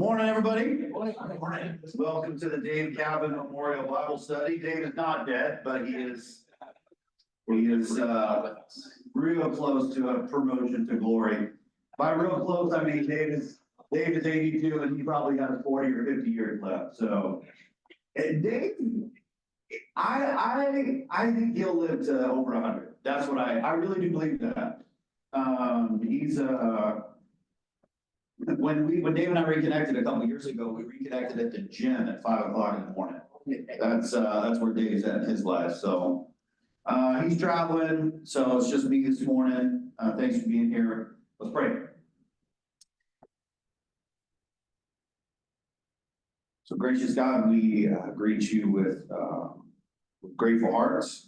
Morning, everybody. Welcome to the Dave Calvin Memorial Bible Study. Dave is not dead, but he is real close to a promotion to glory. By real close, I mean Dave is 82 and he probably got 40 or 50 years left. So, and Dave, I think he'll live to over 100. That's what I really do believe that. He's when Dave and I reconnected a couple of years ago, we reconnected at the gym at 5 o'clock in the morning. That's where Dave's at in his life. So he's traveling, so it's just me this morning. Thanks for being here. Let's pray. So gracious God, we greet you with grateful hearts.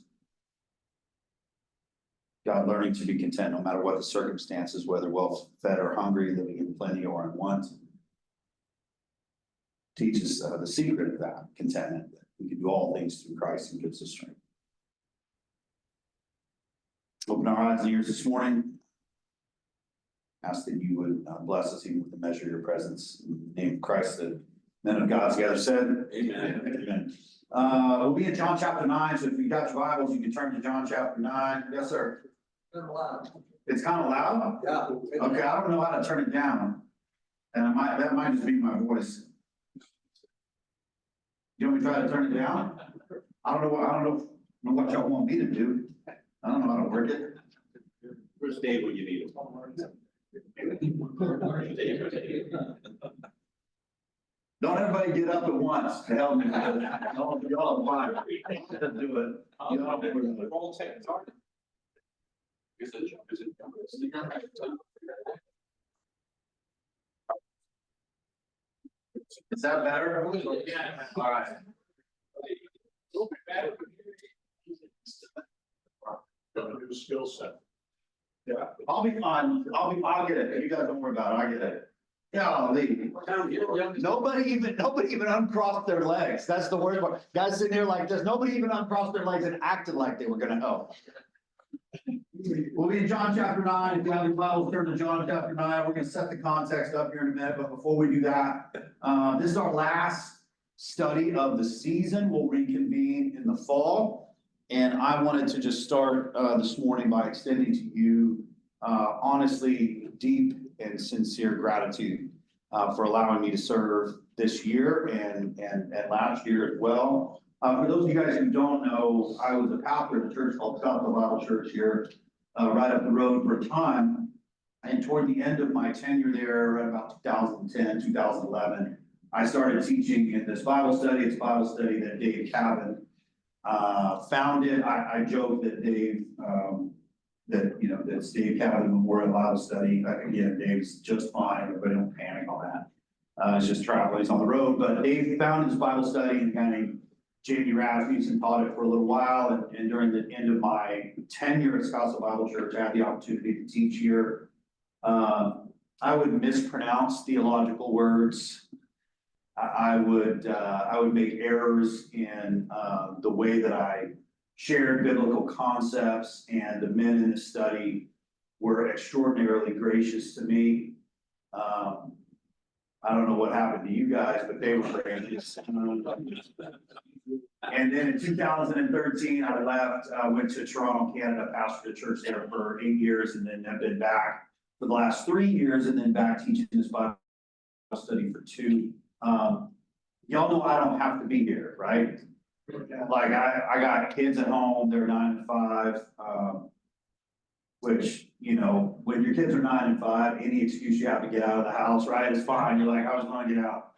God, learning to be content no matter what the circumstances, whether well fed or hungry, living in plenty or in want. Teach us the secret of that contentment, that we can do all things through Christ who gives us strength. Open our eyes and ears this morning. Ask that you would bless us even with the measure of your presence. In the name of Christ, the men of God together said, Amen. We'll be in John chapter 9, so if you got your Bibles, you can turn to John chapter 9. Yes, sir. It's kind of loud? Yeah. Okay, I don't know how to turn it down. And that might just be my voice. You want me to try to turn it down? I don't know what y'all want me to do. I don't know how to work it. Where's Dave when you need him? Don't everybody get up at once to help me. Y'all are fine. Let's do it. Roll tape, it's hard. Is that better? Yeah. All right. New skill set. Yeah, I'll be fine. I'll get it. You guys don't worry about it. I get it. Golly. Nobody even uncrossed their legs. That's the worst part. Guys sitting there like this, nobody even uncrossed their legs and acted like they were gonna help. We'll be in John chapter 9. If you have your Bibles, turn to John chapter 9. We're gonna set the context up here in a minute, but before we do that, this is our last study of the season. We'll reconvene in the fall. And I wanted to just start this morning by extending to you honestly deep and sincere gratitude for allowing me to serve this year and last year as well. For those of you guys who don't know, I was a pastor at a church called Southfield Bible Church here, right up the road for a time. And toward the end of my tenure there, around about 2010, 2011, I started teaching in this Bible study. It's a Bible study that Dave Calvin founded. I joke that Dave, that's Dave Calvin Memorial Bible Study. Again, Dave's just fine. Everybody don't panic on that. It's just traveling. He's on the road. But Dave founded this Bible study, and a guy named Jamie Rasmussen taught it for a little while. And during the end of my tenure at Scottsdale Bible Church, I had the opportunity to teach here. I would mispronounce theological words. I would make errors in the way that I shared biblical concepts, and the men in the study were extraordinarily gracious to me. I don't know what happened to you guys, but they were gracious. And then in 2013, I left, went to Toronto, Canada, pastored a church there for 8 years, and then I've been back for the last 3 years, and then back teaching this Bible study for 2. Y'all know I don't have to be here, right? Like I got kids at home, they're 9 and 5, which, when your kids are 9 and 5, any excuse you have to get out of the house, right, is fine. You're like, I was gonna get out.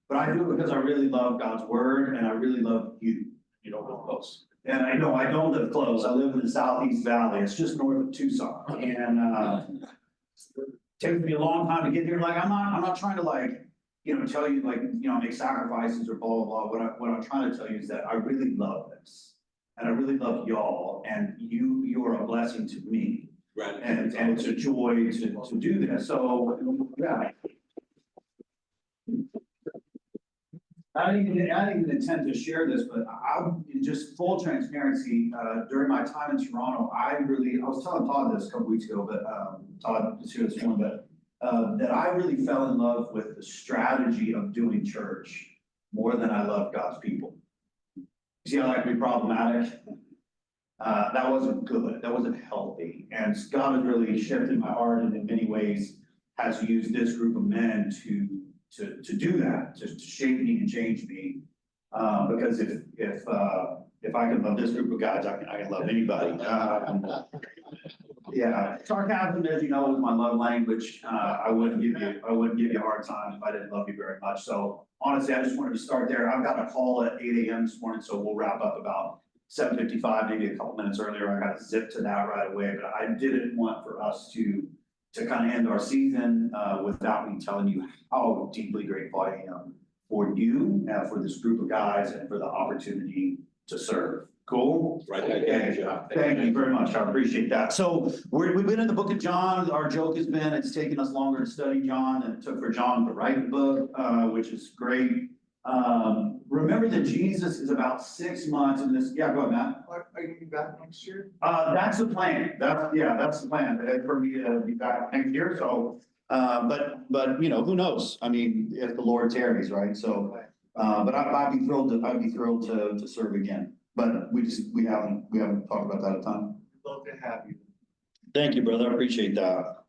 But I do it because I really love God's word, and I really love you. You don't live close. And I know I don't live close. I live in the Southeast Valley. It's just north of Tucson. And it takes me a long time to get here. Like I'm not trying to tell you make sacrifices or blah, blah, blah. What I'm trying to tell you is that I really love this. And I really love y'all, and you are a blessing to me. Right. And it's a joy to do this. So yeah. I didn't even intend to share this, but in just full transparency, during my time in Toronto, I was telling Todd this a couple weeks ago, but Todd is here this morning, but that I really fell in love with the strategy of doing church more than I love God's people. See how that can be problematic? That wasn't good, that wasn't healthy, and God has really shifted my heart and in many ways has used this group of men to do that, just to shape me and change me. Because if I can love this group of guys, I can love anybody. Yeah, sarcasm, as you know, is my love language. I wouldn't give you a hard time if I didn't love you very much. So honestly, I just wanted to start there. I've got a call at 8 a.m. this morning, so we'll wrap up about 7:55, maybe a couple minutes earlier. I got to zip to that right away, but I didn't want for us to kind of end our season without me telling you how deeply grateful I am for you, for this group of guys, and for the opportunity to serve. Cool? Right. Okay. Thank you very much. I appreciate that. So we've been in the book of John. Our joke has been, it's taken us longer to study John than it took for John to write the book, which is great. Remember that Jesus is about 6 months in this. Yeah, go ahead, Matt. Are you gonna be back next year? That's the plan. That's the plan, for me to be back next year. So, but you know, who knows? I mean, if the Lord tarries, right? So, but I'd be thrilled to serve again. But we haven't talked about that a ton. Love to have you. Thank you, brother. I appreciate that.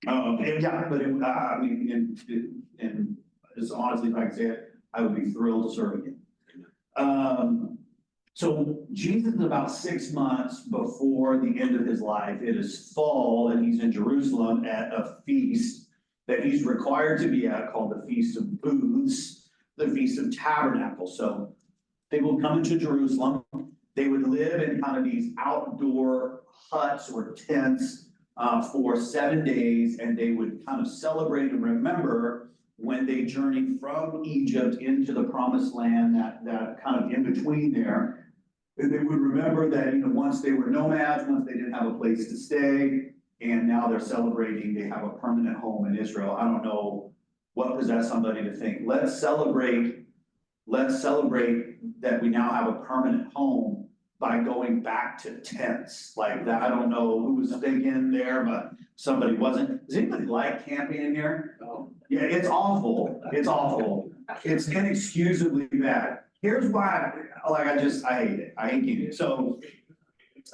And yeah, but I mean, and just honestly, if I can say it, I would be thrilled to serve again. So Jesus is about 6 months before the end of his life. It is fall and he's in Jerusalem at a feast that he's required to be at called the Feast of Booths, the Feast of Tabernacles. So they will come into Jerusalem. They would live in kind of these outdoor huts or tents for 7 days, and they would kind of celebrate and remember when they journeyed from Egypt into the promised land, that kind of in between there. And they would remember that, you know, once they were nomads, once they didn't have a place to stay, and now they're celebrating, they have a permanent home in Israel. I don't know what possessed somebody to think, let's celebrate that we now have a permanent home by going back to tents like that. I don't know who was thinking there, but somebody wasn't. Does anybody like camping in here? No. Yeah, it's awful. It's awful. It's inexcusably bad. Here's why, like, I hate it. I hate it. So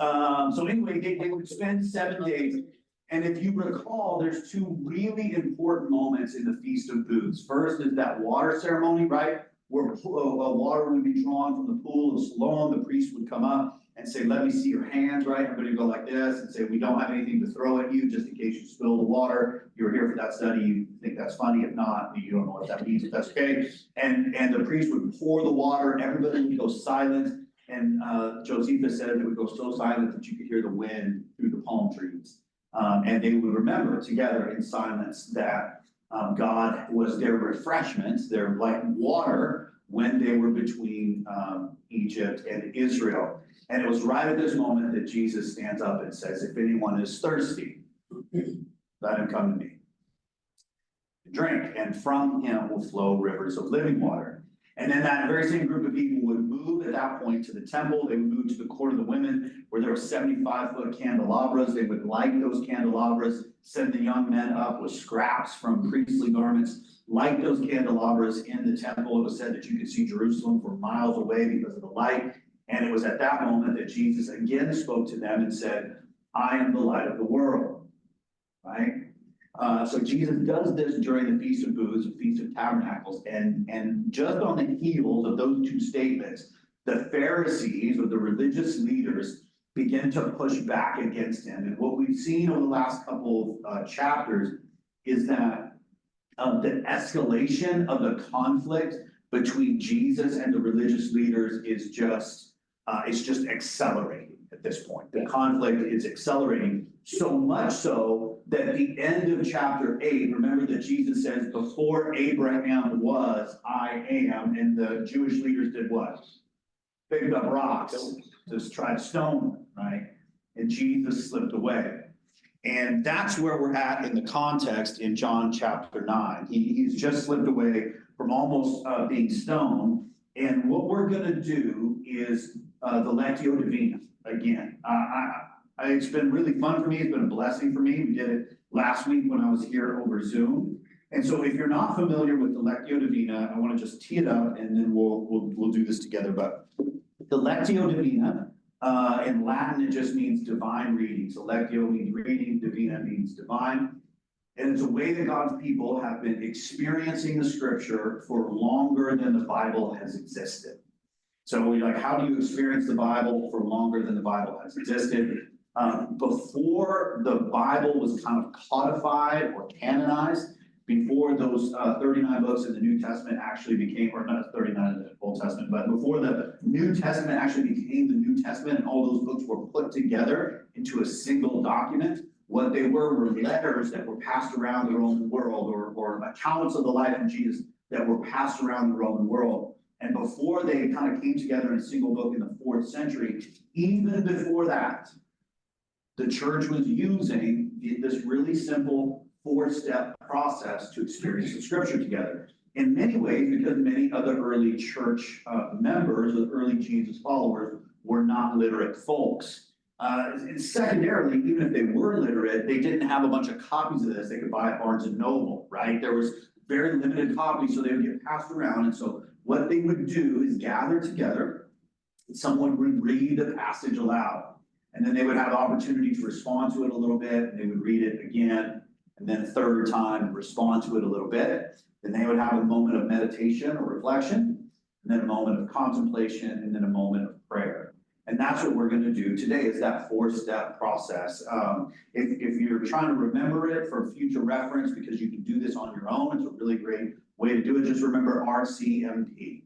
anyway, they would spend 7 days. And if you recall, there's two really important moments in the Feast of Booths. First is that water ceremony, right? Where water would be drawn from the pool of Siloam. The priest would come up and say, let me see your hands, right? Everybody would go like this and say, we don't have anything to throw at you just in case you spill the water. You're here for that study, you think that's funny. If not, you don't know what that means, if that's okay. And the priest would pour the water, everybody would go silent. And Josephus said it would go so silent that you could hear the wind through the palm trees. And they would remember together in silence that God was their refreshment, their like water, when they were between Egypt and Israel. And it was right at this moment that Jesus stands up and says, if anyone is thirsty, let him come to me. Drink, and from him will flow rivers of living water. And then that very same group of people would move at that point to the temple. They would move to the court of the women where there were 75-foot candelabras. They would light those candelabras, send the young men up with scraps from priestly garments, light those candelabras in the temple. It was said that you could see Jerusalem from miles away because of the light. And it was at that moment that Jesus again spoke to them and said, I am the light of the world, right? So Jesus does this during the Feast of Booths, the Feast of Tabernacles, and just on the heels of those two statements, the Pharisees or the religious leaders begin to push back against him. And what we've seen over the last couple of chapters is that the escalation of the conflict between Jesus and the religious leaders is just accelerating at this point. The conflict is accelerating. So much so that at the end of chapter 8, remember that Jesus says, before Abraham was, I am, and the Jewish leaders did what? Picked up rocks, just tried to stone him, right? And Jesus slipped away. And that's where we're at in the context in John chapter 9. He's just slipped away from almost being stoned. And what we're gonna do is the Lectio Divina again. It's been really fun for me. It's been a blessing for me. We did it last week when I was here over Zoom. And so if you're not familiar with the Lectio Divina, I want to just tee it up and then we'll do this together. But the Lectio Divina, in Latin, it just means divine reading. So Lectio means reading, Divina means divine. And it's a way that God's people have been experiencing the scripture for longer than the Bible has existed. So we're like, how do you experience the Bible for longer than the Bible has existed? Before the Bible was kind of codified or canonized, before those 39 books in the New Testament actually became, or not 39 in the Old Testament, but before the New Testament actually became the New Testament and all those books were put together into a single document, what they were letters that were passed around the Roman world or accounts of the life of Jesus that were passed around the Roman world. And before they kind of came together in a single book in the 4th century, even before that, the church was using this really simple 4-step process to experience the scripture together. In many ways, because many of the early church members, the early Jesus followers, were not literate folks. And secondarily, even if they were literate, they didn't have a bunch of copies of this they could buy at Barnes and Noble, right? There was very limited copies, so they would get passed around. And so what they would do is gather together, and someone would read a passage aloud. And then they would have opportunity to respond to it a little bit, and they would read it again, and then a third time, respond to it a little bit. Then they would have a moment of meditation or reflection, and then a moment of contemplation, and then a moment of prayer. And that's what we're gonna do today, is that 4-step process. If you're trying to remember it for future reference, because you can do this on your own, it's a really great way to do it. Just remember RCMP.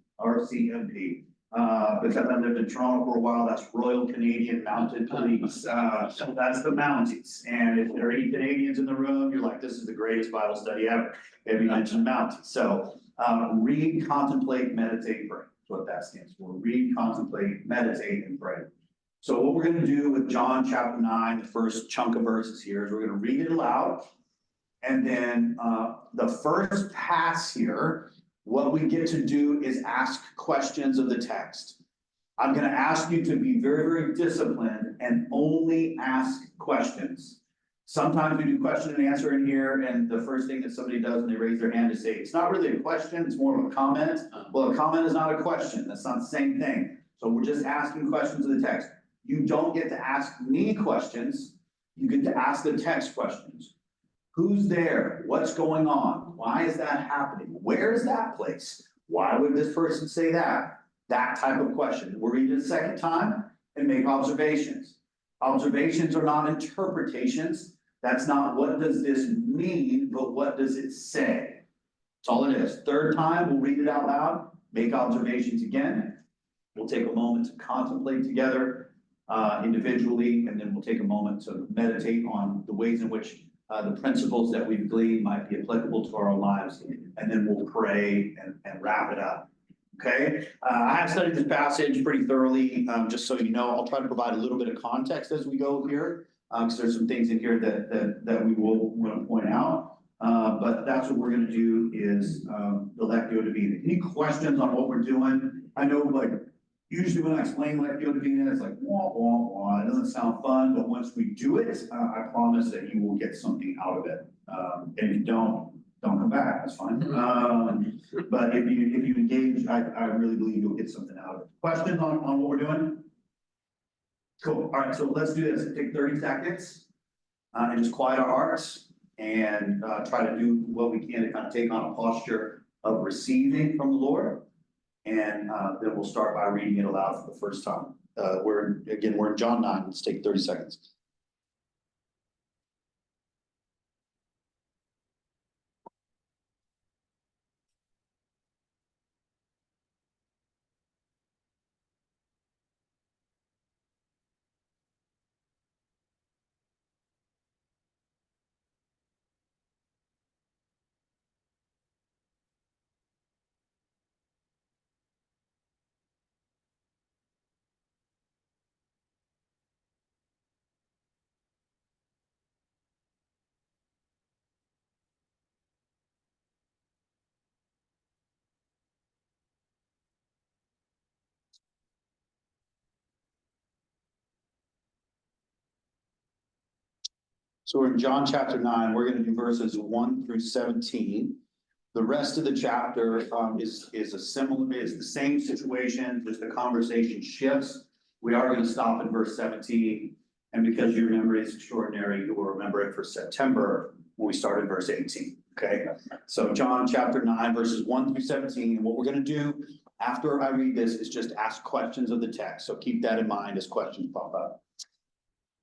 Because I lived in Toronto for a while, that's Royal Canadian Mounted Police. So that's the Mounties. And if there are any Canadians in the room, you're like, this is the greatest Bible study ever. If you mentioned Mounties. So read, contemplate, meditate, pray. That's what that stands for. Read, contemplate, meditate, and pray. So what we're gonna do with John chapter 9, the first chunk of verses here, is we're gonna read it aloud. And then the first pass here, what we get to do is ask questions of the text. I'm gonna ask you to be very, very disciplined and only ask questions. Sometimes we do question and answer in here, and the first thing that somebody does when they raise their hand is say, it's not really a question, it's more of a comment. Well, a comment is not a question, that's not the same thing. So we're just asking questions of the text. You don't get to ask me questions, you get to ask the text questions. Who's there? What's going on? Why is that happening? Where is that place? Why would this person say that? That type of question. We'll read it a second time and make observations. Observations are not interpretations. That's not what does this mean, but what does it say? That's all it is. Third time, we'll read it out loud, make observations again. We'll take a moment to contemplate together individually, and then we'll take a moment to meditate on the ways in which the principles that we've gleaned might be applicable to our own lives, and then we'll pray and wrap it up. Okay, I have studied this passage pretty thoroughly, just so you know. I'll try to provide a little bit of context as we go here, because there's some things in here that we will want to point out. But that's what we're going to do is the Lectio Divina. Any questions on what we're doing? I know, like, usually when I explain Lectio Divina, it's like, wah, wah, wah. It doesn't sound fun, but once we do it, I promise that you will get something out of it. And if you don't come back, that's fine. But if you engage, I really believe you'll get something out of it. Questions on what we're doing? Cool. All right, so let's do this. Take 30 seconds and just quiet our hearts and try to do what we can to kind of take on a posture of receiving from the Lord. And then we'll start by reading it aloud for the first time. We're in John 9. Let's take 30 seconds. So we're in John chapter 9, we're gonna do verses 1 through 17. The rest of the chapter is the same situation, just the conversation shifts. We are gonna stop at verse 17. And because your memory is extraordinary, you will remember it for September when we start at verse 18, okay? So John chapter 9, verses 1 through 17, and what we're gonna do after I read this is just ask questions of the text. So keep that in mind as questions pop up.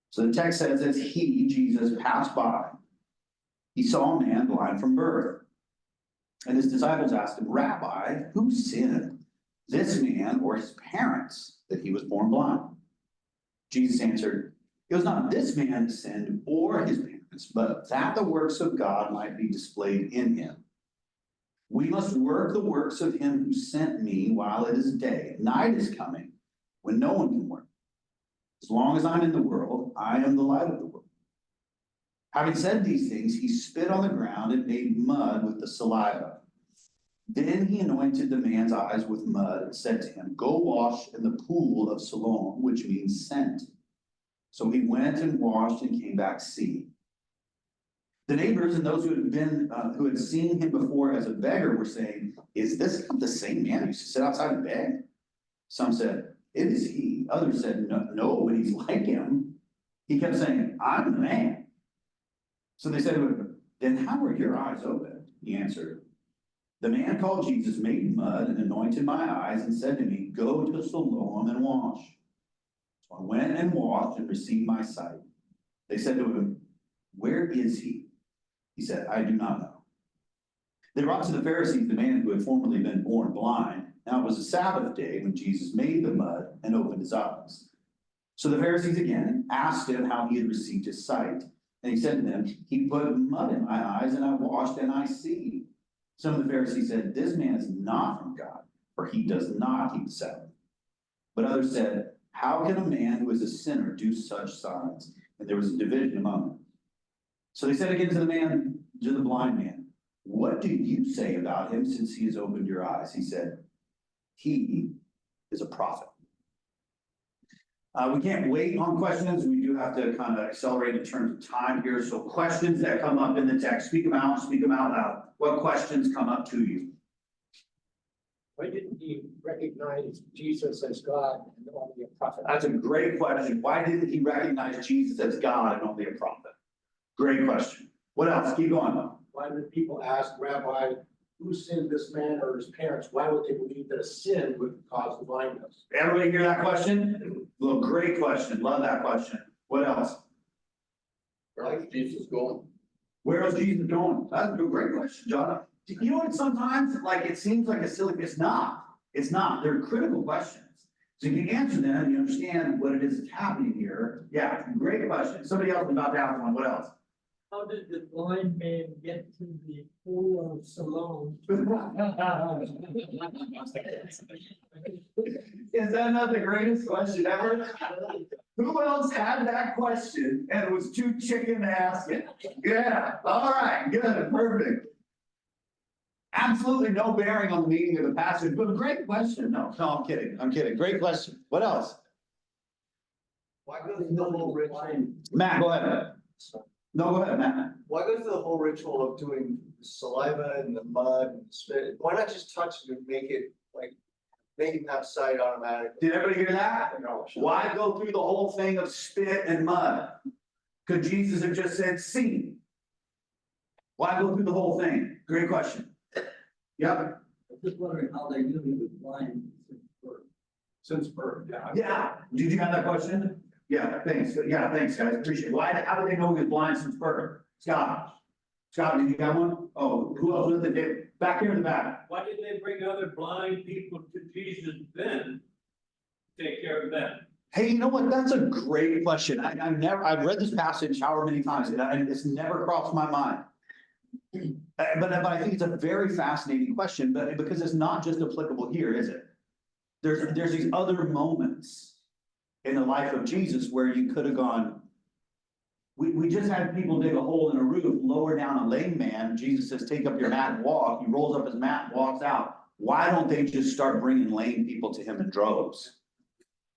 So the text says, as he, Jesus, passed by, he saw a man blind from birth. And his disciples asked him, Rabbi, who sinned, this man or his parents, that he was born blind? Jesus answered, it was not this man that sinned or his parents, but that the works of God might be displayed in him. We must work the works of him who sent me while it is day. Night is coming when no one can work. As long as I'm in the world, I am the light of the world. Having said these things, he spit on the ground and made mud with the saliva. Then he anointed the man's eyes with mud and said to him, go wash in the pool of Siloam, which means sent. So he went and washed and came back seeing. The neighbors and those who had seen him before as a beggar were saying, is this not the same man who used to sit outside and beg? Some said, it is he. Others said, no, but he's like him. He kept saying, I'm the man. So they said to him, then how were your eyes open? He answered, the man called Jesus made mud and anointed my eyes and said to me, go to Siloam and wash. So I went and washed and received my sight. They said to him, where is he? He said, I do not know. They brought to the Pharisees the man who had formerly been born blind. Now it was a Sabbath day when Jesus made the mud and opened his eyes. So the Pharisees again asked him how he had received his sight. And he said to them, he put mud in my eyes and I washed and I see. Some of the Pharisees said, this man is not from God, for he does not keep the Sabbath. But others said, how can a man who is a sinner do such signs? And there was a division among them. So they said again to the blind man, what do you say about him since he has opened your eyes? He said, he is a prophet. We can't wait on questions. We do have to kind of accelerate in terms of time here. So questions that come up in the text, speak them out loud. What questions come up to you? Why didn't he recognize Jesus as God and only a prophet? That's a great question. Why didn't he recognize Jesus as God and only a prophet? Great question. What else? Keep going. Why did people ask, Rabbi, who sinned, this man or his parents? Why would they believe that a sin would cause blindness? Everybody hear that question? Well, great question. Love that question. What else? Where is Jesus going? Where is Jesus going? That's a great question, John. You know what, sometimes, like, it seems like a silly, it's not. It's not. They're critical questions. So if you answer them and you understand what it is that's happening here, yeah, great question. Somebody else is about to ask one. What else? How did the blind man get to the pool of Siloam? Is that not the greatest question ever? Who else had that question and it was too chicken to ask it? Yeah, all right, good, perfect. Absolutely no bearing on the meaning of the passage, but a great question. No, I'm kidding. Great question. What else? Why go through the whole ritual? Matt, go ahead. No, go ahead, Matt. Why go through the whole ritual of doing saliva and the mud and spit? Why not just touch it and make him have sight automatically? Did everybody hear that? No. Why go through the whole thing of spit and mud? Could Jesus have just said, see? Why go through the whole thing? Great question. Yep. I'm just wondering how they knew he was blind since birth. Since birth, yeah. Yeah, did you have that question? Yeah, thanks, guys, appreciate it. Why, how do they know he was blind since birth? Scott, did you have one? Oh, who else was it? Back here in the back. Why did they bring other blind people to Jesus then? Take care of them. Hey, you know what? That's a great question. I've read this passage however many times and it's never crossed my mind. But I think it's a very fascinating question, but because it's not just applicable here, is it? There's these other moments in the life of Jesus where you could have gone. We just had people dig a hole in a roof, lower down a lame man. Jesus says, take up your mat and walk. He rolls up his mat and walks out. Why don't they just start bringing lame people to him in droves?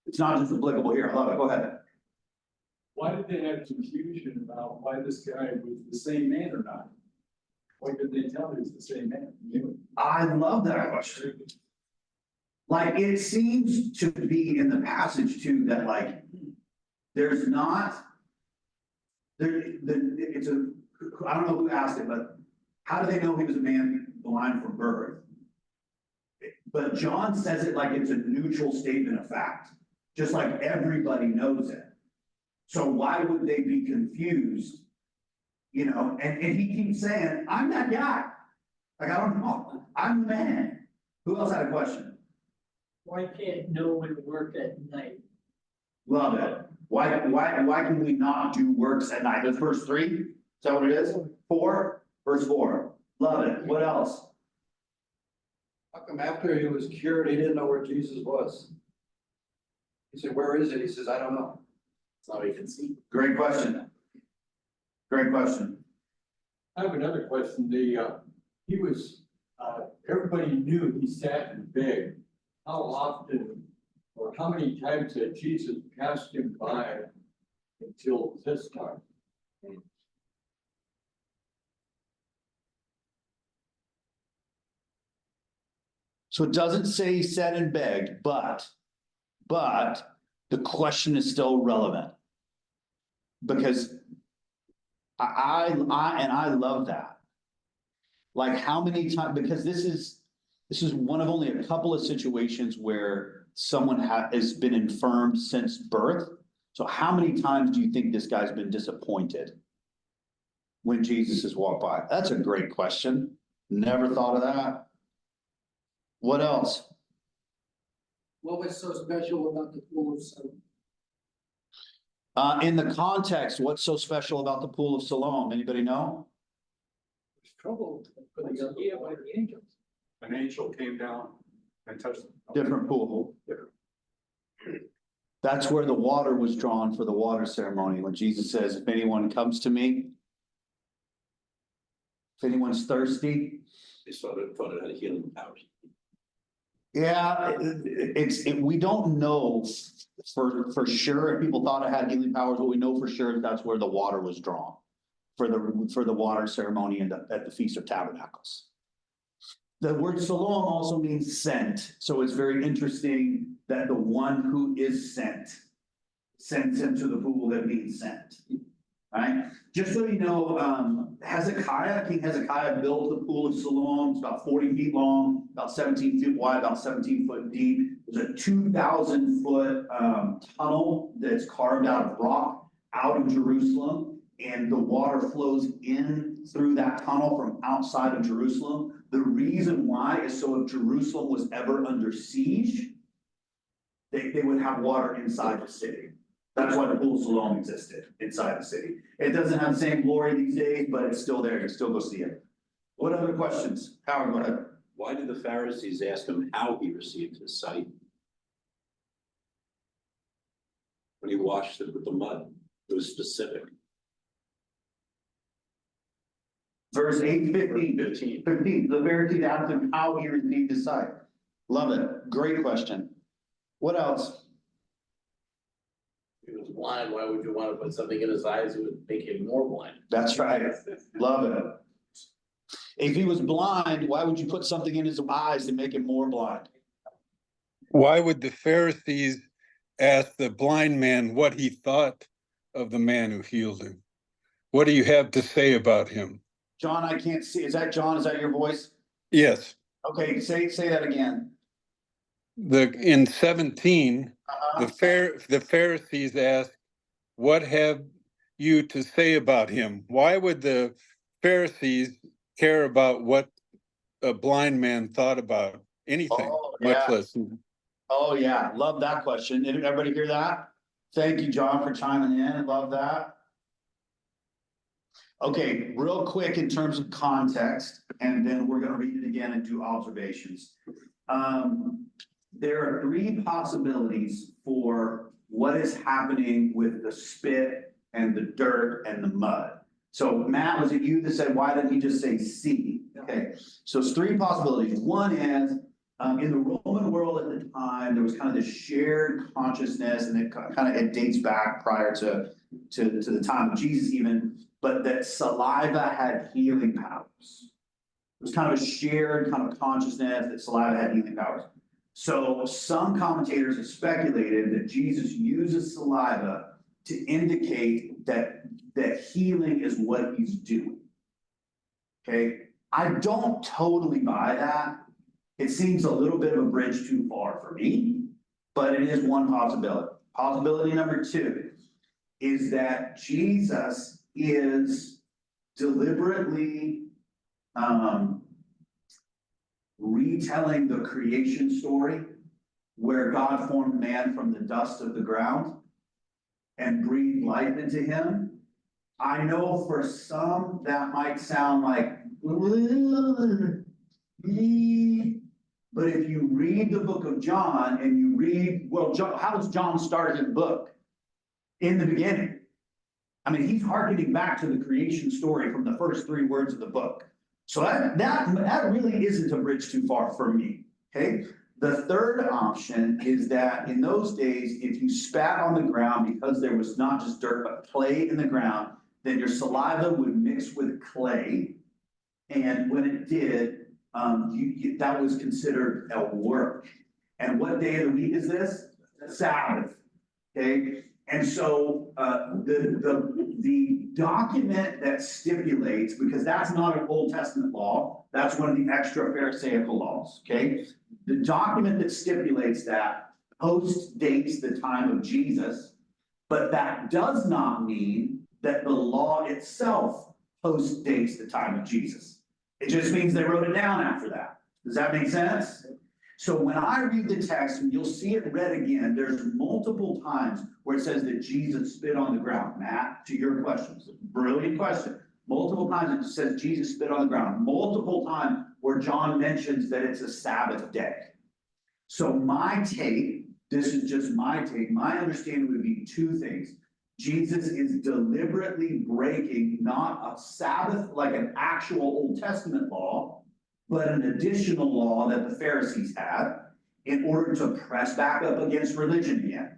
It's not just applicable here. I love it. Go ahead. Why did they have confusion about why this guy was the same man or not? Why could they tell he was the same man? I love that question. Like, it seems to be in the passage too, that like, there's not. It's a, I don't know who asked it, but how do they know he was a man blind from birth? But John says it like it's a neutral statement of fact, just like everybody knows it. So why would they be confused? You know, and he keeps saying, I'm that guy. Like, I don't know, I'm the man. Who else had a question? Why can't no one work at night? Love it. Why can we not do works at night? That's verse 3? Is that what it is? 4? Verse 4. Love it. What else? How come after he was cured, he didn't know where Jesus was? He said, where is it? He says, I don't know. That's how he can see. Great question. Great question. I have another question. He was, everybody knew he sat and begged. How often or how many times had Jesus passed him by until this time? So it doesn't say he sat and begged, but the question is still relevant. Because I love that. Like, how many times, because this is one of only a couple of situations where someone has been infirmed since birth. So how many times do you think this guy's been disappointed when Jesus has walked by? That's a great question. Never thought of that. What else? What was so special about the pool of Siloam? In the context, what's so special about the pool of Siloam? Anybody know? There's trouble. For the idea by the angels. An angel came down and touched them. Different pool. That's where the water was drawn for the water ceremony, when Jesus says, if anyone comes to me, if anyone's thirsty. They thought it had healing powers. Yeah, we don't know for sure if people thought it had healing powers, but we know for sure that's where the water was drawn. For the water ceremony at the Feast of Tabernacles. The word Siloam also means sent, so it's very interesting that the one who is sent sends him to the pool that means sent. Right? Just so you know, King Hezekiah built the pool of Siloam. It's about 40 feet long, about 17 feet wide, about 17 foot deep. There's a 2,000-foot tunnel that's carved out of rock out of Jerusalem. And the water flows in through that tunnel from outside of Jerusalem. The reason why is so if Jerusalem was ever under siege, they would have water inside the city. That's why the pool of Siloam existed inside the city. It doesn't have the same glory these days, but it's still there. You can still go see it. What other questions? Howard, go ahead. Why did the Pharisees ask him how he received his sight? When he washed it with the mud, it was specific. Verse 8, 15. The Pharisees asked him how he received his sight. Love it. Great question. What else? If he was blind, why would you want to put something in his eyes that would make him more blind? That's right. Love it. If he was blind, why would you put something in his eyes to make him more blind? Why would the Pharisees ask the blind man what he thought of the man who healed him? What do you have to say about him? John, I can't see. Is that John? Is that your voice? Yes. Okay, say that again. In 17, the Pharisees asked, what have you to say about him? Why would the Pharisees care about what a blind man thought about anything, much less? Oh, yeah. Love that question. Did everybody hear that? Thank you, John, for chiming in. I love that. Okay, real quick in terms of context, and then we're going to read it again and do observations. There are 3 possibilities for what is happening with the spit and the dirt and the mud. So Matt, was it you that said, why didn't he just say see? Okay, so it's 3 possibilities. One is, in the Roman world at the time, there was kind of this shared consciousness, and it dates back prior to to the time of Jesus even, but that saliva had healing powers. It was kind of a shared kind of consciousness that saliva had healing powers. So some commentators have speculated that Jesus uses saliva to indicate that healing is what he's doing. Okay, I don't totally buy that. It seems a little bit of a bridge too far for me, but it is one possibility. Possibility number two is that Jesus is deliberately retelling the creation story where God formed man from the dust of the ground and breathed life into him. I know for some that might sound like, but if you read the book of John and you read, well, John, how does John start his book? In the beginning. I mean, he's hearkening back to the creation story from the first 3 words of the book. So that really isn't a bridge too far for me, okay? The third option is that in those days, if you spat on the ground because there was not just dirt, but clay in the ground, then your saliva would mix with clay. And when it did, that was considered a work. And what day of the week is this? Sabbath, okay? And so the document that stipulates, because that's not an Old Testament law, that's one of the extra Pharisaical laws, okay? The document that stipulates that post-dates the time of Jesus, but that does not mean that the law itself post-dates the time of Jesus. It just means they wrote it down after that. Does that make sense? So when I read the text, and you'll see it read again, there's multiple times where it says that Jesus spit on the ground. Matt, to your question, it's a brilliant question. Multiple times it says Jesus spit on the ground. Multiple times where John mentions that it's a Sabbath day. So my take, this is just my take, my understanding would be 2 things. Jesus is deliberately breaking not a Sabbath like an actual Old Testament law, but an additional law that the Pharisees had in order to press back up against religion again.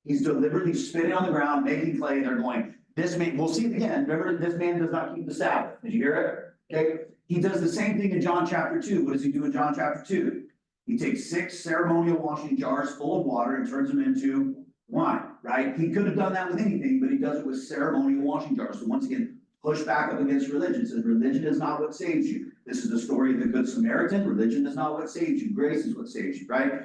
He's deliberately spitting on the ground, making clay, and they're going, this man, we'll see it again. Remember, this man does not keep the Sabbath. Did you hear it? Okay. He does the same thing in John chapter 2. What does he do in John chapter 2? He takes 6 ceremonial washing jars full of water and turns them into wine, right? He could have done that with anything, but he does it with ceremonial washing jars. So once again, push back up against religion. Says religion is not what saves you. This is the story of the Good Samaritan. Religion is not what saves you. Grace is what saves you, right?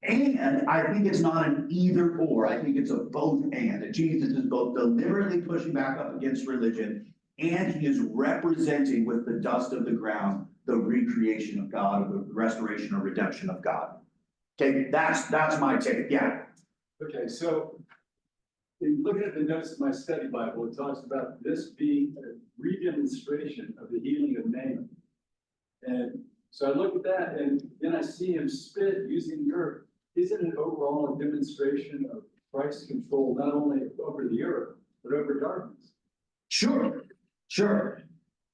And I think it's not an either or. I think it's a both and. That Jesus is both deliberately pushing back up against religion, and he is representing with the dust of the ground the recreation of God, or the restoration or redemption of God. Okay, that's my take. Yeah. Okay, so in looking at the notes of my study Bible, it talks about this being a redemonstration of the healing of Naaman. And so I look at that and then I see him spit using the earth. Is it an overall demonstration of Christ's control, not only over the earth, but over darkness? Sure.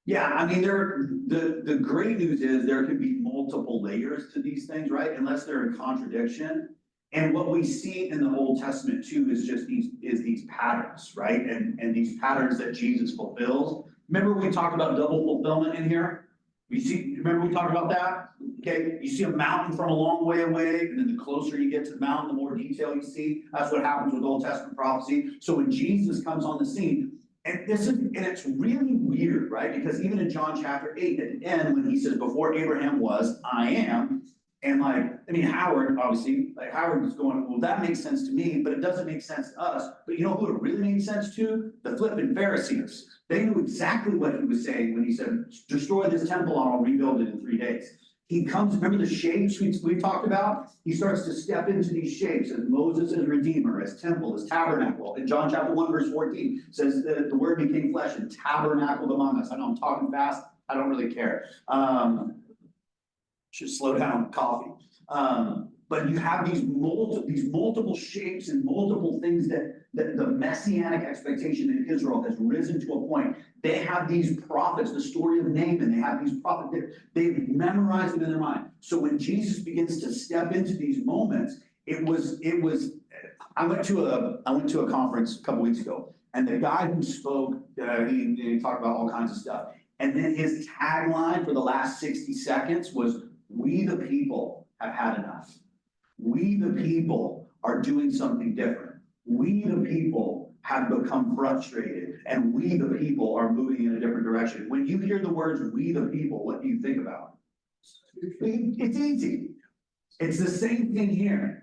Yeah, I mean, the great news is there can be multiple layers to these things, right? Unless they're in contradiction. And what we see in the Old Testament too is just these patterns, right? And these patterns that Jesus fulfills. Remember we talked about double fulfillment in here? Remember we talked about that? Okay, you see a mountain from a long way away, and then the closer you get to the mountain, the more detail you see. That's what happens with Old Testament prophecy. So when Jesus comes on the scene, and it's really weird, right? Because even in John chapter 8 at the end, when he says, before Abraham was, I am. And Howard, obviously, Howard was going, well, that makes sense to me, but it doesn't make sense to us. But you know who it really made sense to? The flipping Pharisees. They knew exactly what he was saying when he said, destroy this temple and I'll rebuild it in 3 days. He comes, remember the shapes we talked about? He starts to step into these shapes as Moses as Redeemer, as temple, as tabernacle. In John chapter 1, verse 14, says that the word became flesh and tabernacled among us. I know I'm talking fast. I don't really care. Should slow down with coffee. But you have these multiple shapes and multiple things that the messianic expectation in Israel has risen to a point. They have these prophets, the story of Naaman, they have these prophets, they've memorized them in their mind. So when Jesus begins to step into these moments, I went to a conference a couple weeks ago, And the guy who spoke, he talked about all kinds of stuff. And then his tagline for the last 60 seconds was, "We the people have had enough. We the people are doing something different. We the people have become frustrated, and we the people are moving in a different direction." When you hear the words "we the people," what do you think about? It's easy. It's the same thing here.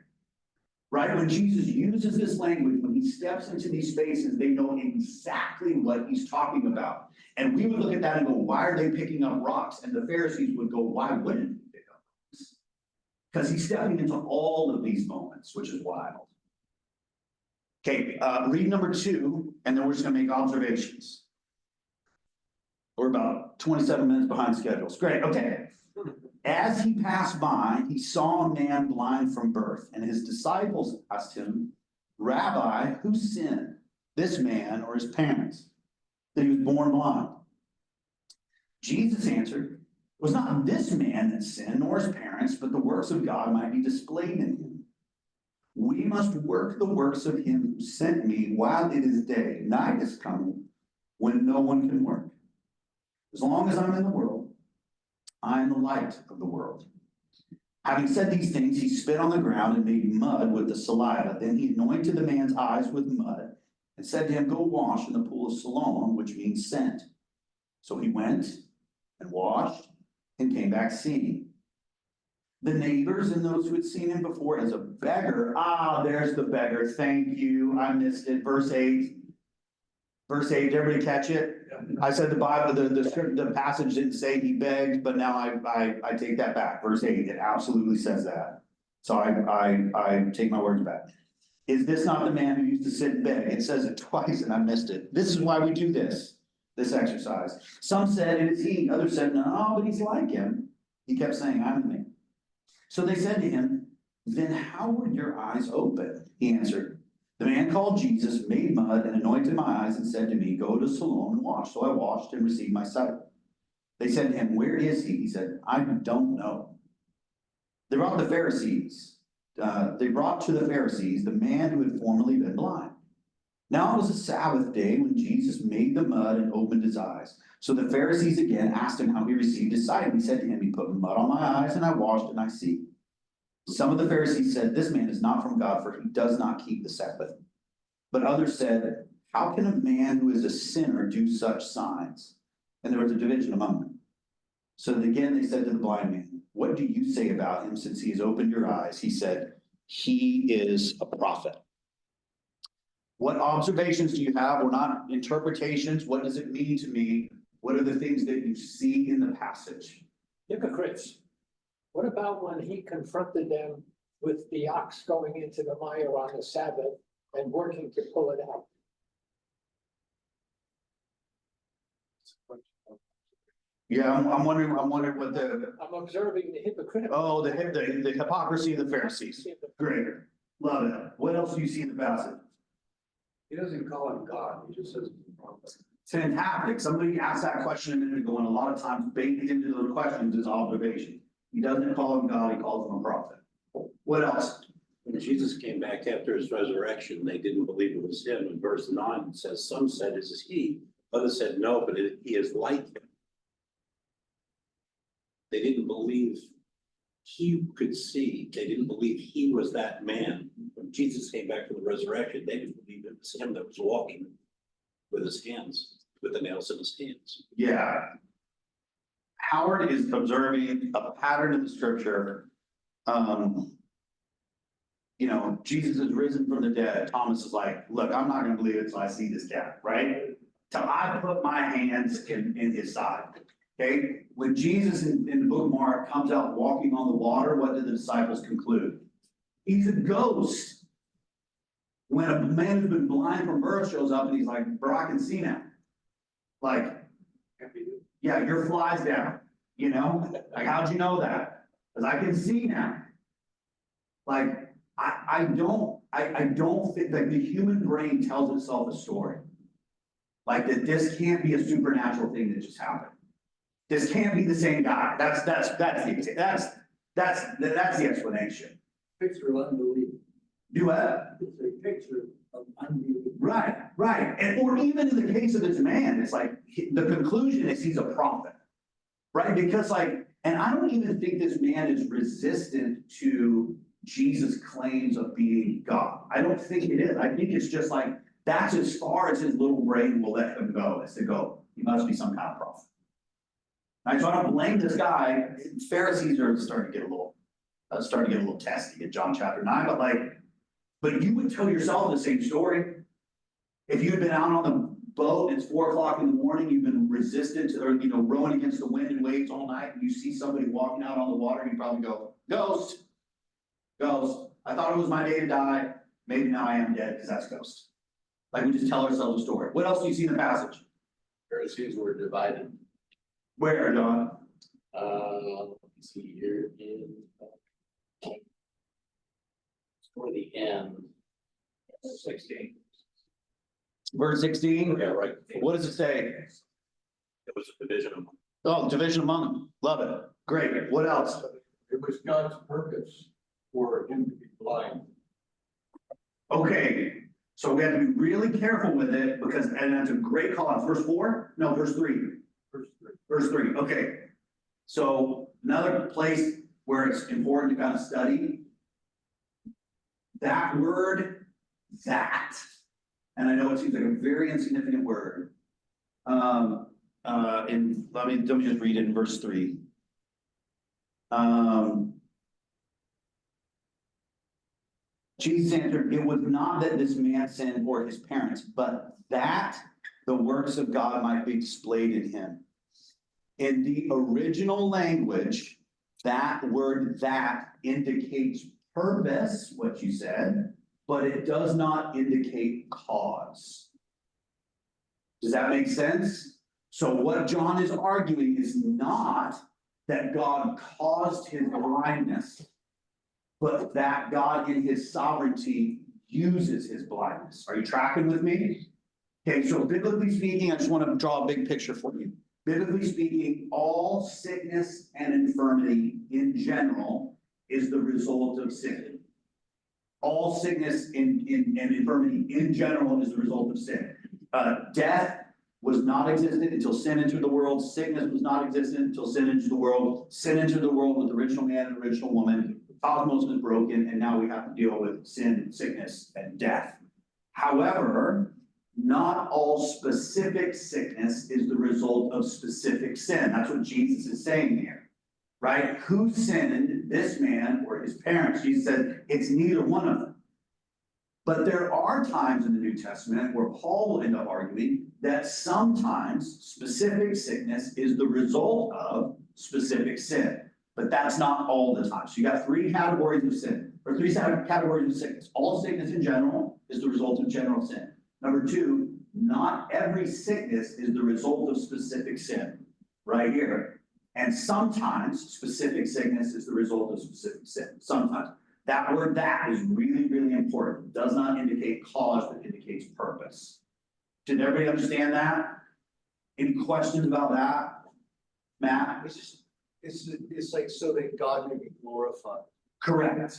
Right? When Jesus uses this language, when he steps into these spaces, they know exactly what he's talking about. And we would look at that and go, why are they picking up rocks? And the Pharisees would go, why wouldn't he pick up rocks? Because he's stepping into all of these moments, which is wild. Okay, read number 2, and then we're just gonna make observations. We're about 27 minutes behind schedules. Great, okay. As he passed by, he saw a man blind from birth, and his disciples asked him, "Rabbi, who sinned, this man or his parents, that he was born blind?" Jesus answered, "It was not this man that sinned, nor his parents, but the works of God might be displayed in him. We must work the works of him who sent me while it is day. Night is coming when no one can work. As long as I'm in the world, I am the light of the world." Having said these things, he spit on the ground and made mud with the saliva. Then he anointed the man's eyes with mud and said to him, "Go wash in the pool of Siloam," which means sent. So he went and washed and came back seeing. The neighbors and those who had seen him before as a beggar, there's the beggar, thank you, I missed it, verse 8. Verse 8, did everybody catch it? I said the Bible, the passage didn't say he begged, but now I take that back. Verse 8, it absolutely says that. So I take my words back. Is this not the man who used to sit and beg? It says it twice and I missed it. This is why we do this exercise. Some said it is he, others said no, but he's like him. He kept saying, "I'm the man." So they said to him, "Then how were your eyes open?" He answered, "The man called Jesus made mud and anointed my eyes and said to me, 'Go to Siloam and wash.' So I washed and received my sight." They said to him, "Where is he?" He said, "I don't know." They brought to the Pharisees the man who had formerly been blind. Now it was a Sabbath day when Jesus made the mud and opened his eyes. So the Pharisees again asked him how he received his sight. He said to him, "He put mud on my eyes and I washed and I see." Some of the Pharisees said, "This man is not from God, for he does not keep the Sabbath." But others said, "How can a man who is a sinner do such signs?" And there was a division among them. So again, they said to the blind man, "What do you say about him since he has opened your eyes?" He said, "He is a prophet." What observations do you have? Or not interpretations? What does it mean to me? What are the things that you see in the passage? Hypocrites. What about when he confronted them with the ox going into the mire on the Sabbath and working to pull it out? Yeah, I'm wondering what I'm observing the hypocrite. the hypocrisy of the Pharisees. Great, love it. What else do you see in the passage? He doesn't call him God, he just says. he's a prophet. Fantastic. Somebody asked that question a minute ago, and a lot of times baked into those questions is observation. He doesn't call him God, he calls him a prophet. What else? When Jesus came back after his resurrection, they didn't believe it was him. In verse 9, it says, some said, "This is he." Others said, "No, but he is like him." They didn't believe he could see. They didn't believe he was that man. When Jesus came back from the resurrection, they didn't believe it was him that was walking with his hands, with the nails in his hands. Yeah. Howard is observing a pattern in the scripture. Jesus is risen from the dead. Thomas is like, "Look, I'm not gonna believe it until I see this guy," right? Till I put my hands in his side. Okay, when Jesus in the book of Mark comes out walking on the water, what did the disciples conclude? He's a ghost. When a man who's been blind from birth shows up and he's like, "Bro, I can see now." Like, yeah, your fly's down, like, how'd you know that? Cause I can see now. Like, I don't think, like, the human brain tells itself a story. Like, that this can't be a supernatural thing that just happened. This can't be the same guy. That's the explanation. Picture of unbelief. Do what? It's a picture of unbelief. Right, and or even in the case of this man, it's like, the conclusion is he's a prophet. Right, because like, and I don't even think this man is resistant to Jesus' claims of being God. I don't think it is. I think it's just like, that's as far as his little brain will let him go, is to go, he must be some kind of prophet. Right, so I don't blame this guy. Pharisees are starting to get a little testy in John chapter 9, but like, but you would tell yourself the same story. If you'd been out on the boat, it's 4 o'clock in the morning, you've been resistant to, or, you know, rowing against the wind and waves all night, and you see somebody walking out on the water, you probably go, ghost. Ghost, I thought it was my day to die, maybe now I am dead, because that's ghost. Like, we just tell ourselves a story. What else do you see in the passage? Pharisees were divided. Where, John? Let me see here in. Toward the end. 16. Verse 16, Yeah, right. what does it say? It was a division of. Oh, division among them, love it, great, what else? It was God's purpose for him to be blind. Okay, so we have to be really careful with it, because, and that's a great call out, verse 4, no, verse 3. Verse 3. Verse 3, okay. So another place where it's important to kind of study. That word, that, and I know it seems like a very insignificant word. And let me just read it in verse 3. Jesus answered, it was not that this man sinned or his parents, but that the works of God might be displayed in him. In the original language, that word that indicates purpose, what you said, but it does not indicate cause. Does that make sense? So what John is arguing is not that God caused his blindness, but that God in his sovereignty uses his blindness. Are you tracking with me? Okay, so biblically speaking, I just want to draw a big picture for you. Biblically speaking, all sickness and infirmity in general is the result of sin. All sickness and infirmity in general is the result of sin. Death was not existent until sin entered the world. Sickness was not existent until sin entered the world. Sin entered the world with original man and original woman. Cosmos was broken, and now we have to deal with sin, sickness, and death. However, not all specific sickness is the result of specific sin. That's what Jesus is saying here, right? Who sinned, this man or his parents? Jesus said it's neither one of them. But there are times in the New Testament where Paul will end up arguing that sometimes specific sickness is the result of specific sin. But that's not all the time. So you got 3 categories of sin, or 3 categories of sickness. All sickness in general is the result of general sin. Number 2, not every sickness is the result of specific sin, right here. And sometimes specific sickness is the result of specific sin, sometimes. That word that is really, really important. It does not indicate cause, but indicates purpose. Did everybody understand that? Any questions about that? Matt? It's like so that God may be glorified. Correct.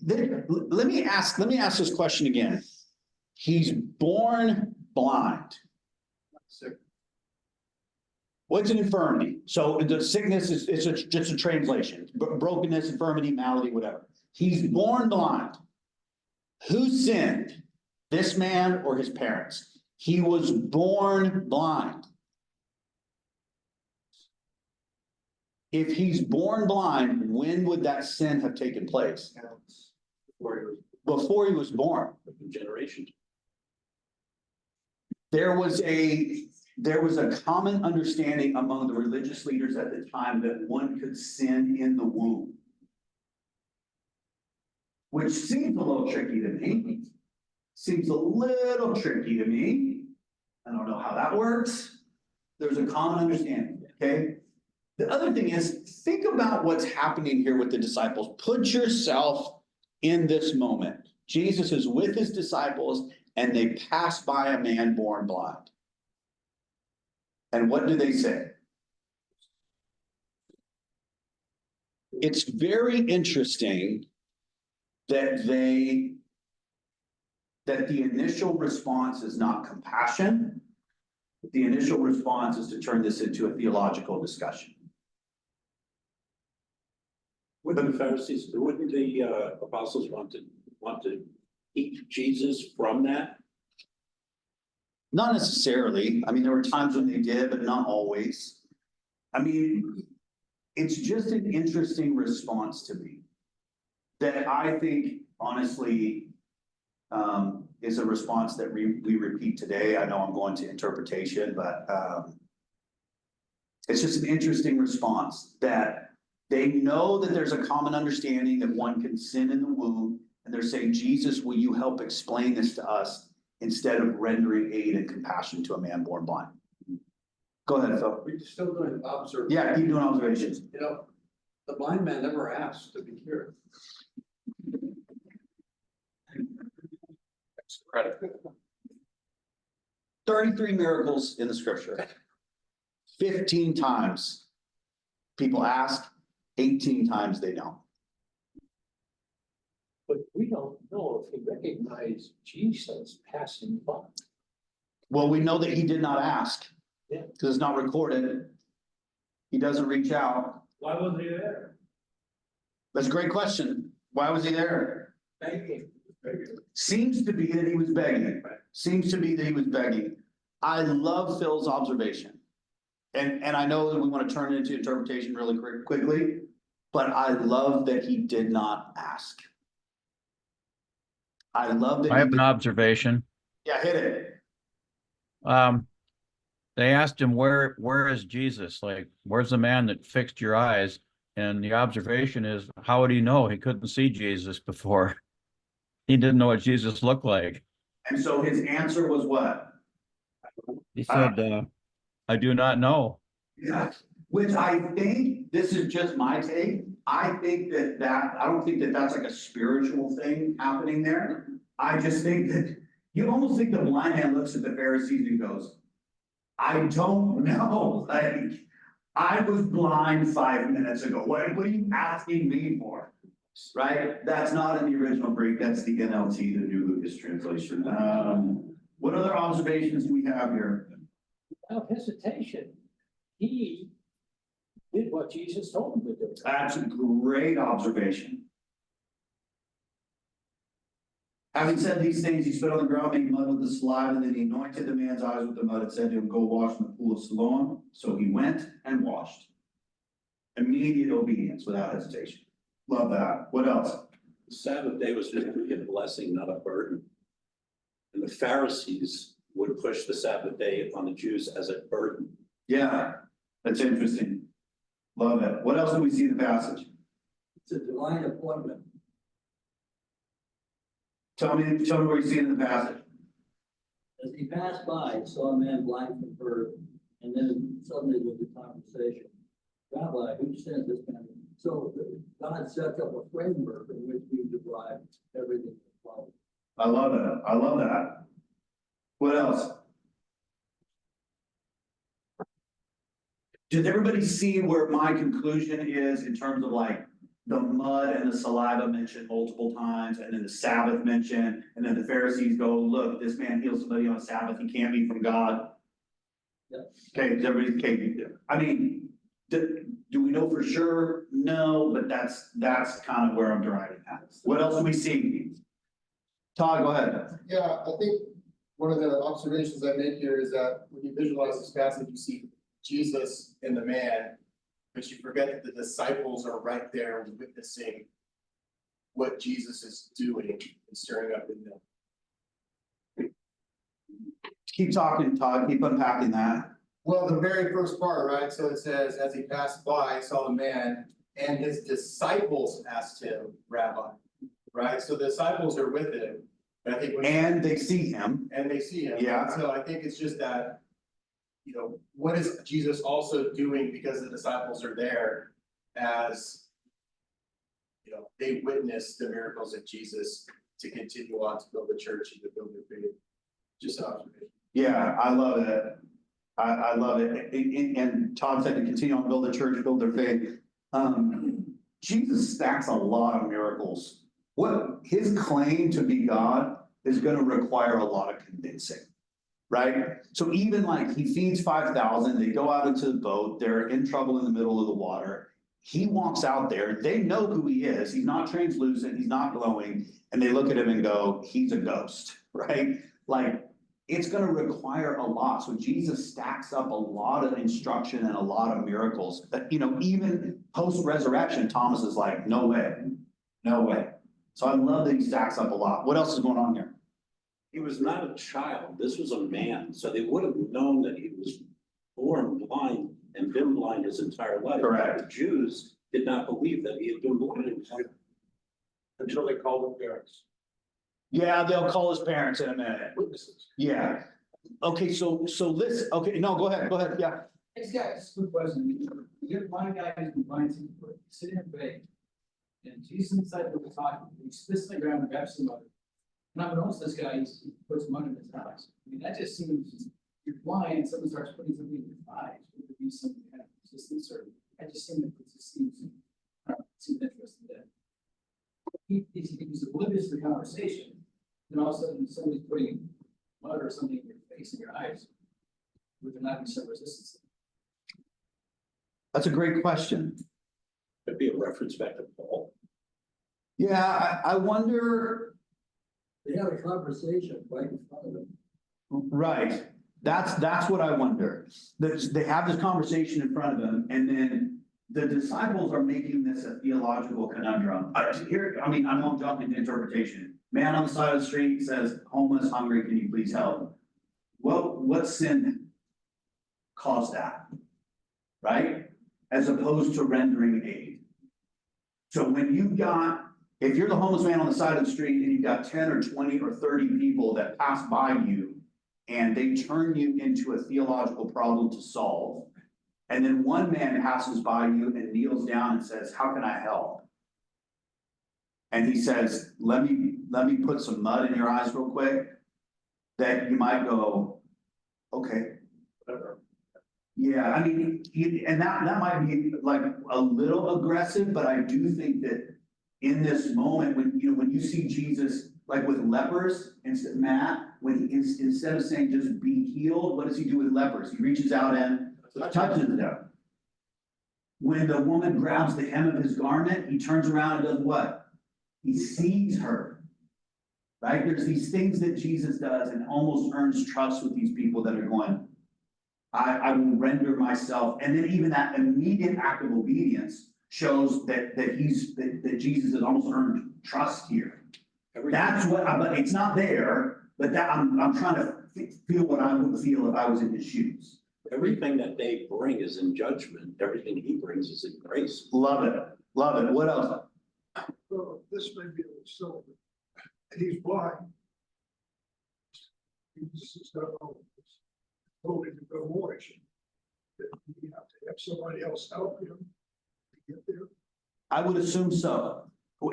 Let me ask this question again. He's born blind. What's an infirmity? So the sickness is, just a translation, brokenness, infirmity, malady, whatever. He's born blind. Who sinned? This man or his parents? He was born blind. If he's born blind, when would that sin have taken place? Before he was born. Generation. There was a common understanding among the religious leaders at the time that one could sin in the womb. Which seems a little tricky to me. Seems a little tricky to me. I don't know how that works. There's a common understanding, okay? The other thing is, think about what's happening here with the disciples. Put yourself in this moment. Jesus is with his disciples and they pass by a man born blind. And what do they say? It's very interesting that they that the initial response is not compassion. The initial response is to turn this into a theological discussion. Wouldn't the Pharisees, wouldn't the apostles want to keep Jesus from that? Not necessarily. I mean, there were times when they did, but not always. I mean, it's just an interesting response to me. That I think honestly, is a response that we repeat today. I know I'm going to interpretation, but, it's just an interesting response that they know that there's a common understanding that one can sin in the womb. And they're saying, Jesus, will you help explain this to us instead of rendering aid and compassion to a man born blind? Go ahead, Phil. We're still doing observation. Yeah, keep doing observations. You know, the blind man never asked to be cured. Credit. 33 miracles in the scripture. 15 times people ask, 18 times they don't. But we don't know if he recognized Jesus passing by. Well, we know that he did not ask. Yeah. Because it's not recorded. He doesn't reach out. Why wasn't he there? That's a great question. Why was he there? Begging. Seems to be that he was begging. Seems to be that he was begging. I love Phil's observation. And I know that we want to turn it into interpretation really quickly, but I love that he did not ask. I love that. I have an observation. Yeah, hit it. They asked him, where is Jesus? Like, where's the man that fixed your eyes? And the observation is, how would he know? He couldn't see Jesus before. He didn't know what Jesus looked like. And so his answer was what? He said, I do not know. Yeah, which I think, this is just my take, I think I don't think that that's like a spiritual thing happening there. I just think that, you almost think the blind man looks at the Pharisees and goes, I don't know, like, I was blind 5 minutes ago, what are you asking me for? Right, that's not in the original Greek, that's the NLT, the New Lucas translation. What other observations do we have here? Without hesitation, he did what Jesus told him to do. That's a great observation. Having said these things, he spit on the ground, made mud with the saliva, and then he anointed the man's eyes with the mud and said to him, go wash in the pool of Siloam. So he went and washed. Immediate obedience without hesitation. Love that. What else? The Sabbath day was meant to be a blessing, not a burden. And the Pharisees would push the Sabbath day on the Jews as a burden. Yeah, that's interesting. Love it. What else do we see in the passage? It's a divine appointment. Tell me where you see it in the passage. As he passed by, he saw a man blind from birth, and then suddenly with the conversation, Rabbi, who sent this man? So God sets up a framework in which we derive everything from follow. I love it. I love that. What else? Did everybody see where my conclusion is in terms of like the mud and the saliva mentioned multiple times, and then the Sabbath mentioned, and then the Pharisees go, look, this man heals somebody on Sabbath, he can't be from God. Yeah. Okay, does everybody, okay, I mean, do we know for sure? No, but that's kind of where I'm driving at. What else do we see? Todd, go ahead. Yeah, I think one of the observations I make here is that when you visualize this passage, you see Jesus and the man, but you forget that the disciples are right there witnessing what Jesus is doing and stirring up in them. Keep talking, Todd, keep unpacking that. Well, the very first part, right? So it says, as he passed by, he saw a man and his disciples asked him, Rabbi, right? So the disciples are with him. And I think And they see him. and they see him. Yeah. So I think it's just that, you know, what is Jesus also doing because the disciples are there as, you know, they witness the miracles of Jesus to continue on to build the church and to build their faith. Just an observation. Yeah, I love it. I love it. And Todd said to continue on to build the church, build their faith. Jesus stacks a lot of miracles. What his claim to be God is gonna require a lot of convincing. Right? So even like he feeds 5,000, they go out into the boat, they're in trouble in the middle of the water. He walks out there, they know who he is, he's not translucent, he's not glowing, and they look at him and go, he's a ghost, right? Like, it's gonna require a lot, so Jesus stacks up a lot of instruction and a lot of miracles that, you know, even post-resurrection, Thomas is like, no way, no way. So I love that he stacks up a lot. What else is going on here? He was not a child, this was a man, so they would have known that he was born blind and been blind his entire life. Correct. The Jews did not believe that he had been blind. Until they called them parents, Yeah, they'll call his parents in a minute. witnesses. Yeah. Okay, so listen, okay, no, go ahead, yeah. Hey, guys, good question. You get one guy who's been blind since birth, sitting in bed. And Jesus inside the talking, he spits on the ground and grabs some money. And I've noticed this guy, he puts money in his eyes. I mean, that just seems, you're blind, someone starts putting something in your eyes, would there be some kind of resistance or, I just seem that it just seems, I don't know, seems interesting that. He's oblivious to the conversation, and all of a sudden somebody's putting mud or something in your face and your eyes. Would there not be some resistance? That's a great question. It'd be a reference back to Paul. Yeah, I wonder, They had a conversation right in front of them. right, that's what I wonder. They have this conversation in front of them, and then the disciples are making this a theological conundrum. I mean, I won't jump into interpretation. Man on the side of the street says, homeless, hungry, can you please help? What sin caused that? Right? As opposed to rendering aid. So when you've got, if you're the homeless man on the side of the street and you've got 10 or 20 or 30 people that pass by you and they turn you into a theological problem to solve, and then one man passes by you and kneels down and says, how can I help? And he says, let me put some mud in your eyes real quick, that you might go, okay. Yeah, I mean, and that might be like a little aggressive, but I do think that in this moment, when you see Jesus, like with lepers, instead, Matt, instead of saying just be healed, what does he do with lepers? He reaches out and touches them. When the woman grabs the hem of his garment, he turns around and does what? He sees her. Right? There's these things that Jesus does and almost earns trust with these people that are going, I will render myself, and then even that immediate act of obedience shows that Jesus has almost earned trust here. That's what, but it's not there, but that I'm trying to feel what I would feel if I was in his shoes. Everything that they bring is in judgment, everything he brings is in grace. Love it, love it. What else? Well, this may be a little silly, but he's blind. He's just not always told him to go watch. That you have to have somebody else help him to get there. I would assume so.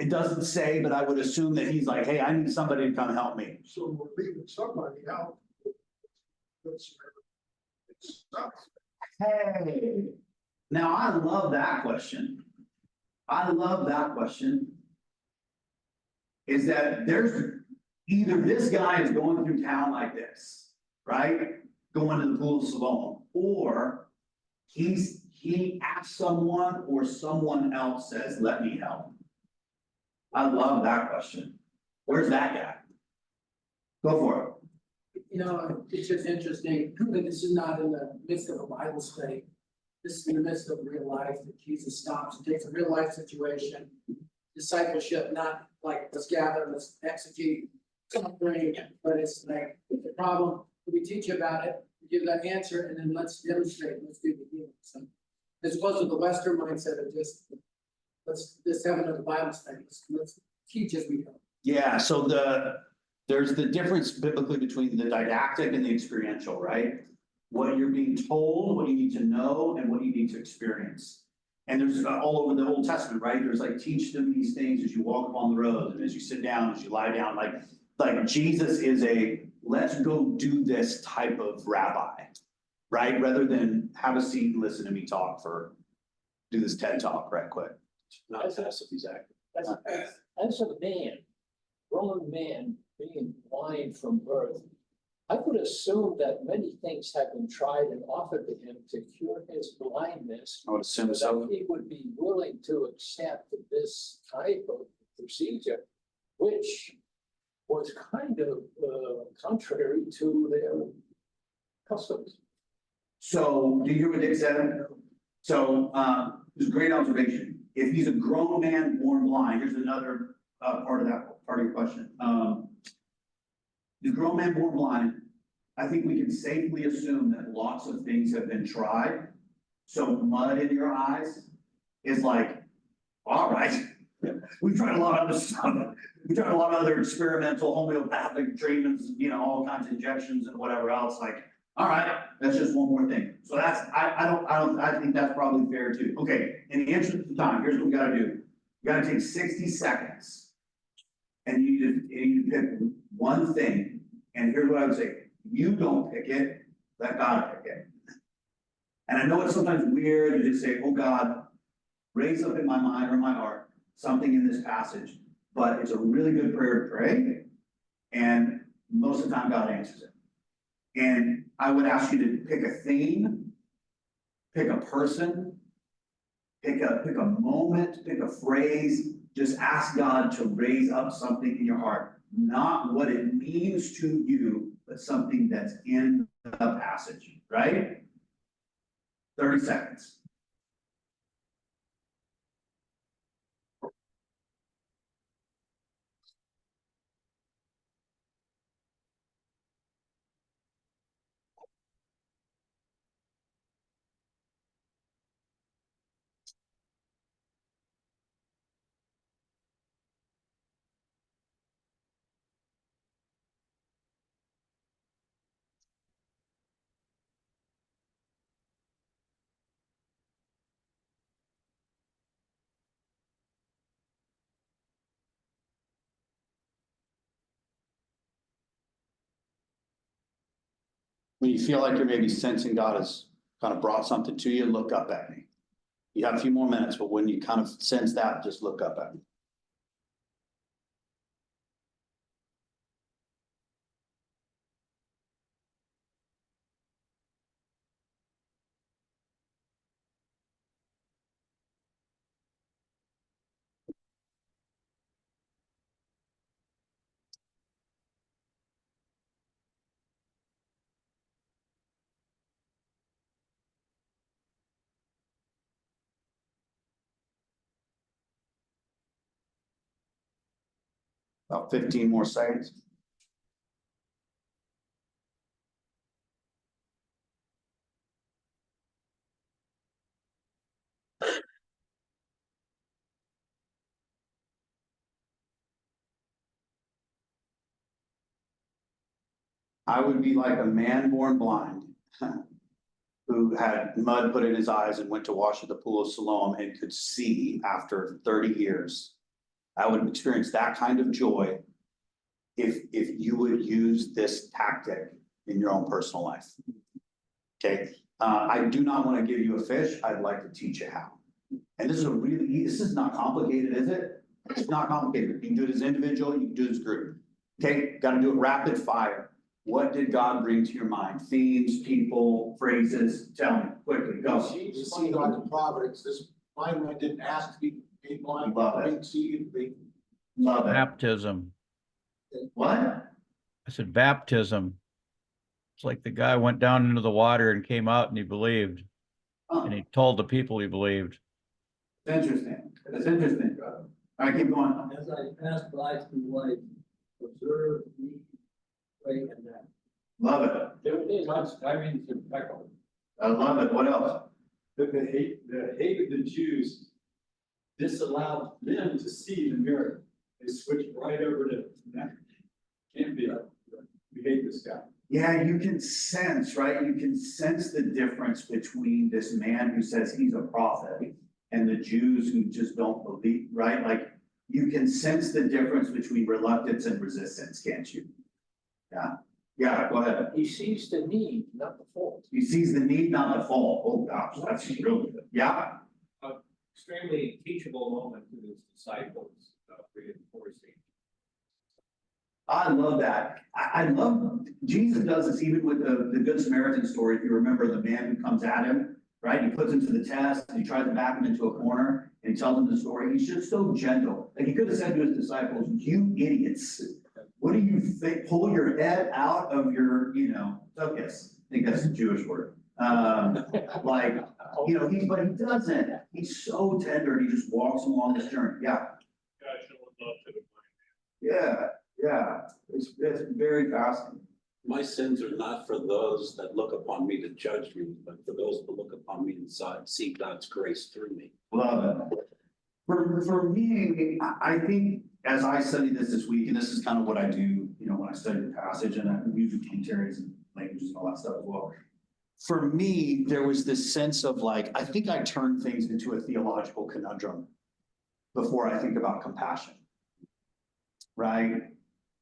It doesn't say, but I would assume that he's like, hey, I need somebody to come help me. So we're leaving somebody out. It's not. Hey, now I love that question. I love that question. Is that there's either this guy is going through town like this, right? Going to the pool of Siloam, or he asks someone or someone else says, let me help. I love that question. Where's that guy? Go for it. You know, it's just interesting that this is not in the midst of a Bible study. This is in the midst of real life, that Jesus stops and takes a real life situation. Discipleship, not like let's gather, let's execute something, but it's like the problem, we teach about it, we give that answer, and then let's demonstrate, let's do the healing. So as opposed to the Western mindset of just let's just have another Bible study, let's teach as we go. Yeah, so there's the difference biblically between the didactic and the experiential, right? What you're being told, what you need to know, and what you need to experience. And there's all over the Old Testament, right? There's like, teach them these things as you walk upon the road, and as you sit down, as you lie down, like Jesus is a, let's go do this type of rabbi, right? Rather than have a seat and listen to me talk do this TED talk right quick. Not passive, he's active. As a man, grown man being blind from birth, I would assume that many things have been tried and offered to him to cure his blindness. I would assume So so. that he would be willing to accept this type of procedure, which was kind of contrary to their customs. So, do you hear what Dick said? So, it was a great observation. If he's a grown man born blind, here's another, part of your question. The grown man born blind, I think we can safely assume that lots of things have been tried. So mud in your eyes is like, all right, we've tried a lot of other stuff. We tried a lot of other experimental homeopathic treatments, you know, all kinds of injections and whatever else, like, all right, that's just one more thing. So that's, I think that's probably fair too. Okay, in the interest of time, here's what we gotta do. You gotta take 60 seconds. And you pick one thing, and here's what I would say, you don't pick it, let God pick it. And I know it's sometimes weird to just say, oh God, raise up in my mind or my heart, something in this passage, but it's a really good prayer to pray. And most of the time God answers it. And I would ask you to pick a theme, pick a person, pick a moment, pick a phrase, just ask God to raise up something in your heart, not what it means to you, but something that's in the passage, right? 30 seconds. When you feel like you're maybe sensing God has kind of brought something to you, look up at me. You have a few more minutes, but when you kind of sense that, just look up at me. About 15 more seconds. I would be like a man born blind who had mud put in his eyes and went to wash at the pool of Siloam and could see after 30 years. I would experience that kind of joy if you would use this tactic in your own personal life. Okay, I do not want to give you a fish. I'd like to teach you how. And this is not complicated, is it? It's not complicated. You can do it as individual, you can do it as group. Okay, got to do it rapid fire. What did God bring to your mind? Themes, people, phrases? Tell me quickly. Go. You see God's providence. This blind man didn't ask to be made blind. Love it. Didn't see, they Love it. Baptism. What? I said baptism. It's like the guy went down into the water and came out and he believed. Oh, And he told the people he believed. it's interesting. It's interesting. All right, keep going. As I pass by through life, observe me, pray, and that. Love it. There it is. God's timing is impeccable. I love it. What else? The hate of the Jews disallowed them to see the miracle. They switched right over to that. Can't be. We hate this guy. Yeah, you can sense, right? You can sense the difference between this man who says he's a prophet and the Jews who just don't believe, right? Like, you can sense the difference between reluctance and resistance, can't you? Yeah, yeah, go ahead. He sees the need, not the fault. He sees the need, not the fault. Oh, gosh, that's really good. Yeah, Extremely teachable moment to his disciples, reinforcing I love that. I love, Jesus does this even with the Good Samaritan story. If you remember the man who comes at him, right? He puts him to the test and he tries to back him into a corner and he tells him the story. He's just so gentle. Like he could have said to his disciples, you idiots. What do you think? Pull your head out of your, tuchus. I think that's a Jewish word. Like, but he doesn't. He's so tender. He just walks along this journey. Yeah. Yeah. It's very fascinating. My sins are not for those that look upon me to judge me, but for those that look upon me and see God's grace through me. Love it. For me, I think as I study this week, and this is kind of what I do, when I study the passage and I use commentaries and languages and all that stuff as well. For me, there was this sense of like, I think I turn things into a theological conundrum before I think about compassion. Right?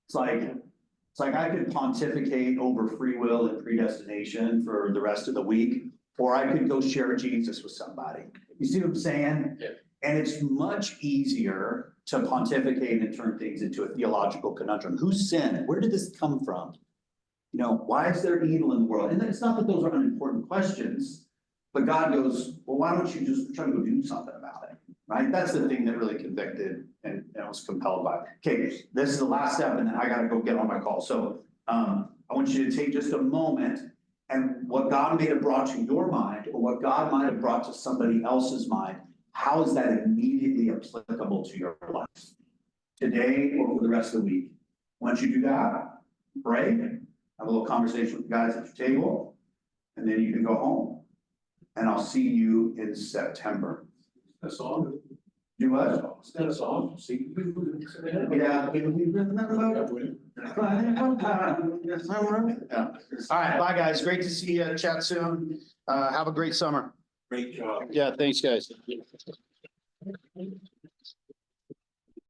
It's like I could pontificate over free will and predestination for the rest of the week, or I could go share Jesus with somebody. You see what I'm saying? Yeah. And it's much easier to pontificate and turn things into a theological conundrum. Who's sin? Where did this come from? Why is there evil in the world? And it's not that those are unimportant questions, but God goes, well, why don't you just try to go do something about it? Right? That's the thing that really convicted and I was compelled by. Okay, this is the last step and then I gotta go get on my call. So I want you to take just a moment and what God may have brought to your mind or what God might have brought to somebody else's mind, how is that immediately applicable to your life? Today or for the rest of the week? Once you do that, pray, have a little conversation with the guys at your table, and then you can go home. And I'll see you in September. A song. Do what? Is that a song? See? Yeah. Yeah. All right, bye, guys. Great to see you. Chat soon. Have a great summer. Great job. Yeah, thanks, guys.